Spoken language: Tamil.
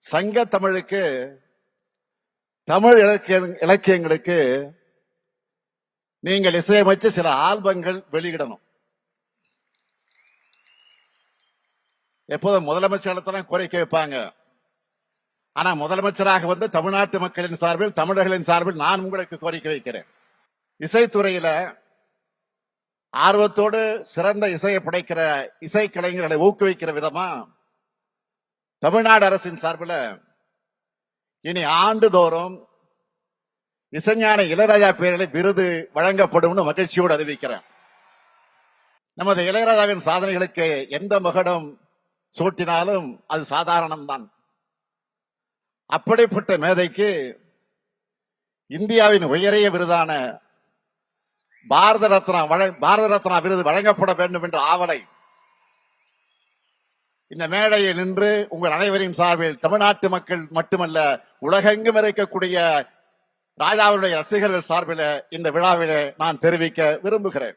சங்க தமிழுக்கு, தமிழ் இலக்கியங்களுக்கு நீங்கள் இசையமைச்சு சில ஆல்பங்கள் வெளியிடணும். எப்போதும் முதலமைச்சர் கோரிக்கை வைப்பாங்க. ஆனா முதலமைச்சராக வந்து தமிழ்நாட்டு மக்களின் சார்பில், தமிழர்களின் சார்பில் நான் உங்களுக்கு கோரிக்கை வைக்கிறேன். இசைத்துறையில ஆர்வத்தோடு சிறந்த இசையை படைக்கிற இசைக்கலைஞர்களை ஊக்குவிக்கிற விதமா தமிழ்நாடு அரசின் சார்பில் இனி ஆண்டுதோறும் இசைஞான இளையராஜா பேரில் விருது வழங்கப்படும் மகிழ்ச்சியோடு அறிவிக்கிறேன். நமது இளையராஜாவின் சாதனைகளுக்கு எந்த மகடம் சூட்டினாலும் அது சாதாரணம்தான். அப்படிப்பட்ட மேதைக்கு இந்தியாவின் உயரிய விருதான பாரத ரத்னா விருது வழங்கப்பட வேண்டும் என்ற ஆவலை இந்த மேடையில் நின்று உங்கள் அனைவரின் சார்பில் தமிழ்நாட்டு மக்கள் மட்டுமல்ல உலகெங்கும் இருக்கக்கூடிய ராஜாவுடைய ரசிகர்கள் சார்பில் இந்த விழாவிலே நான் தெரிவிக்க விரும்புகிறேன்.